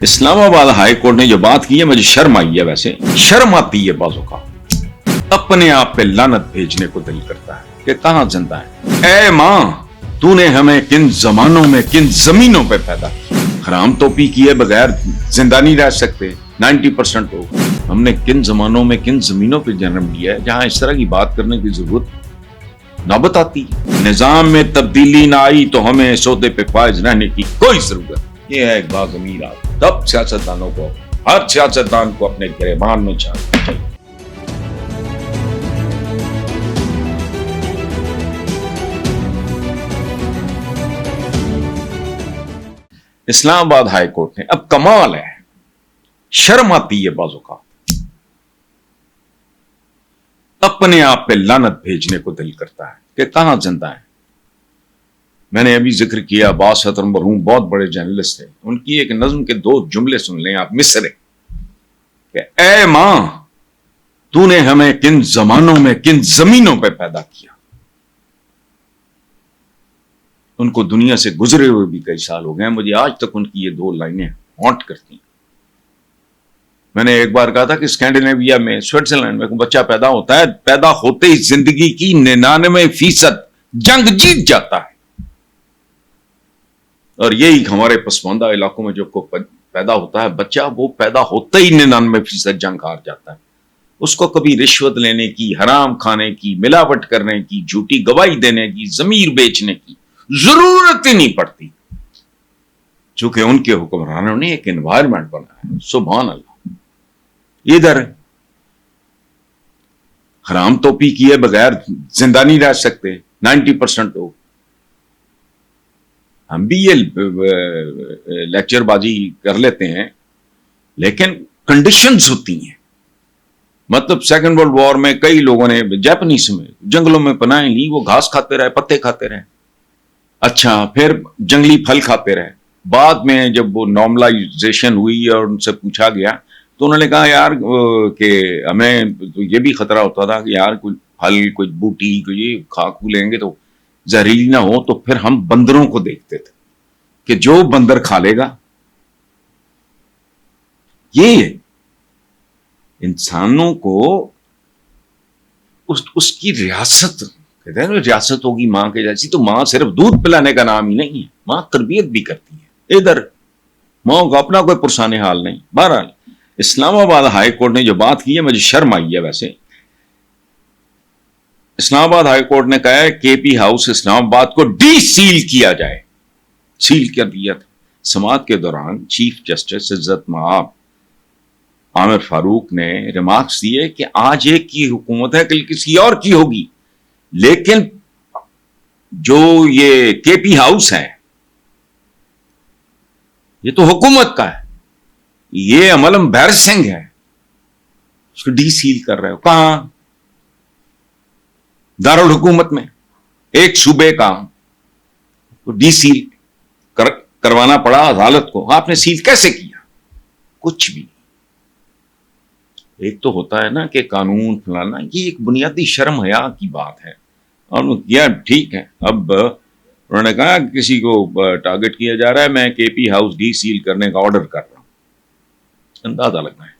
اسلام آباد high court نے جو بات کی ہے مجھے شرم آئی ہے، ویسے شرم آتی ہے بعضوں کا، اپنے آپ پہ لعنت بھیجنے کو دل کرتا ہے کہ کہاں زندہ ہے۔ اے ماں، تو نے ہمیں کن زمانوں میں کن زمینوں پہ پیدا کیا، حرام توپی کیے بغیر زندہ نہیں رہ سکتے 90% لوگ۔ ہم نے کن زمانوں میں کن زمینوں پہ جنم لیا ہے جہاں اس طرح کی بات کرنے کی ضرورت نوبت آتی ہے۔ نظام میں تبدیلی نہ آئی تو ہمیں اس عہدے پہ فائز رہنے کی کوئی ضرورت۔ یہ ہے ایک باضمیر آپ، تب سیاستدانوں کو، ہر سیاستدان کو اپنے گریبان میں چھاننا چاہیے۔ اسلام آباد ہائی کورٹ نے، اب کمال ہے، شرم آتی ہے بعضوں کا، اپنے آپ پہ لعنت بھیجنے کو دل کرتا ہے کہ کہاں زندہ ہے۔ میں نے ابھی ذکر کیا عباس حاتم مرحوم بہت بڑے جرنلسٹ تھے، ان کی ایک نظم کے 2 جملے سن لیں آپ، مصرے کہ اے ماں، تو نے ہمیں کن زمانوں میں کن زمینوں پہ پیدا کیا۔ ان کو دنیا سے گزرے ہوئے بھی کئی سال ہو گئے، مجھے آج تک ان کی یہ 2 لائنیں ہانٹ کرتی ہیں۔ میں نے ایک بار کہا تھا کہ اسکینڈینیویا میں، سوئٹزرلینڈ میں کوئی بچہ پیدا ہوتا ہے، پیدا ہوتے ہی زندگی کی 99% جنگ جیت جاتا ہے، اور یہی ہمارے پسماندہ علاقوں میں جو پیدا ہوتا ہے بچہ، وہ پیدا ہوتے ہی 99% جنگ ہار جاتا ہے۔ اس کو کبھی رشوت لینے کی، حرام کھانے کی، ملاوٹ کرنے کی، جھوٹی گواہی دینے کی، ضمیر بیچنے کی ضرورت ہی نہیں پڑتی، چونکہ ان کے حکمرانوں نے ایک انوائرمنٹ بنایا ہے۔ سبحان اللہ۔ ادھر حرام توپی کیے بغیر زندہ نہیں رہ سکتے 90% لوگ۔ ہم بھی یہ لیکچر بازی کر لیتے ہیں، لیکن کنڈیشنز ہوتی ہیں۔ مطلب سیکنڈ ورلڈ وار میں کئی لوگوں نے، جاپنیز میں، جنگلوں میں پناہیں لی، وہ گھاس کھاتے رہے، پتے کھاتے رہے، اچھا پھر جنگلی پھل کھاتے رہے۔ بعد میں جب وہ نارملائزیشن ہوئی اور ان سے پوچھا گیا تو انہوں نے کہا یار کہ ہمیں تو یہ بھی خطرہ ہوتا تھا کہ یار کوئی پھل، کوئی بوٹی، کوئی یہ کھا کھو لیں گے تو زہریلی نہ ہو، تو پھر ہم بندروں کو دیکھتے تھے کہ جو بندر کھا لے گا۔ یہ انسانوں کو اس کی ریاست کہتے ہیں نا، ریاست ہوگی ماں کے جیسی، تو ماں صرف دودھ پلانے کا نام ہی نہیں ہے، ماں تربیت بھی کرتی ہے۔ ادھر ماں کا اپنا کوئی پرسان حال نہیں۔ بہرحال اسلام آباد ہائی کورٹ نے جو بات کی ہے مجھے شرم آئی ہے۔ ویسے اسلام آباد ہائی کورٹ نے کہا ہے کے پی ہاؤس اسلام آباد کو ڈی سیل کیا جائے، سیل کر دیا تھا۔ سماعت کے دوران چیف جسٹس عزت مآب عامر فاروق نے ریمارکس دیے کہ آج ایک کی حکومت ہے، کل کسی اور کی ہوگی، لیکن جو یہ کے پی ہاؤس ہے یہ تو حکومت کا ہے، یہ عمل امبیرسنگ ہے، اس کو ڈی سیل کر رہے ہو۔ کہاں؟ دارالحکومت میں، ایک صوبے کا ڈی سیل کروانا پڑا عدالت کو۔ آپ نے سیل کیسے کیا؟ کچھ بھی۔ ایک تو ہوتا ہے نا کہ قانون فلانا، یہ ایک بنیادی شرم حیا کی بات ہے، اور کیا ٹھیک ہے۔ اب انہوں نے کہا کہ کسی کو ٹارگٹ کیا جا رہا ہے، میں کے پی ہاؤس ڈی سیل کرنے کا آرڈر کر رہا ہوں۔ اندازہ لگنا ہے،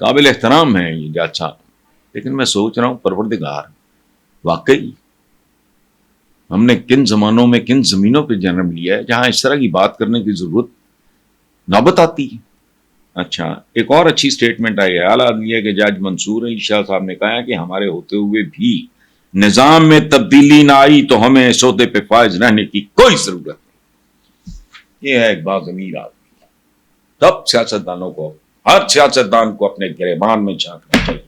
قابل احترام ہے یہ جج صاحب، لیکن میں سوچ رہا ہوں پروردگار، واقعی ہم نے کن زمانوں میں کن زمینوں پہ جنم لیا ہے جہاں اس طرح کی بات کرنے کی ضرورت نوبت آتی ہے۔ اچھا، ایک اور اچھی سٹیٹمنٹ آئی ہے اعلیٰ عدلیہ کے جج منصور علی شاہ صاحب نے کہا کہ ہمارے ہوتے ہوئے بھی نظام میں تبدیلی نہ آئی تو ہمیں اس عہدے پہ فائز رہنے کی کوئی ضرورت نہیں۔ یہ ہے ایک باضمیر آدمی، تب سیاستدانوں کو، ہر سیاستدان کو اپنے گریبان میں جھانکنا چاہیے۔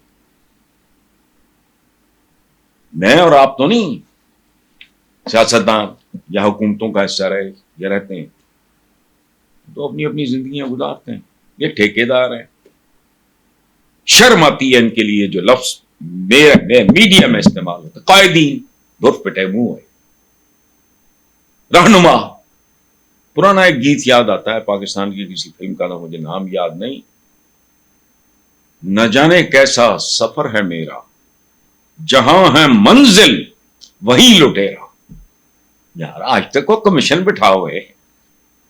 میں اور آپ تو نہیں سیاستدان یا حکومتوں کا حصہ رہے یا رہتے ہیں، تو اپنی اپنی زندگیاں گزارتے ہیں، یہ ٹھیکیدار ہیں۔ شرم آتی ہے ان کے لیے جو لفظ میڈیا میں استعمال ہوتا ہے، قائدین، دھر پٹے منہ ہے، رہنما۔ پرانا ایک گیت یاد آتا ہے پاکستان کی کسی فلم کا، تھا مجھے نام یاد نہیں، نہ جانے کیسا سفر ہے میرا، جہاں ہے منزل وہی لٹیرا۔ یار آج تک وہ کمیشن بٹھا ہوئے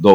2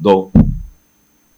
2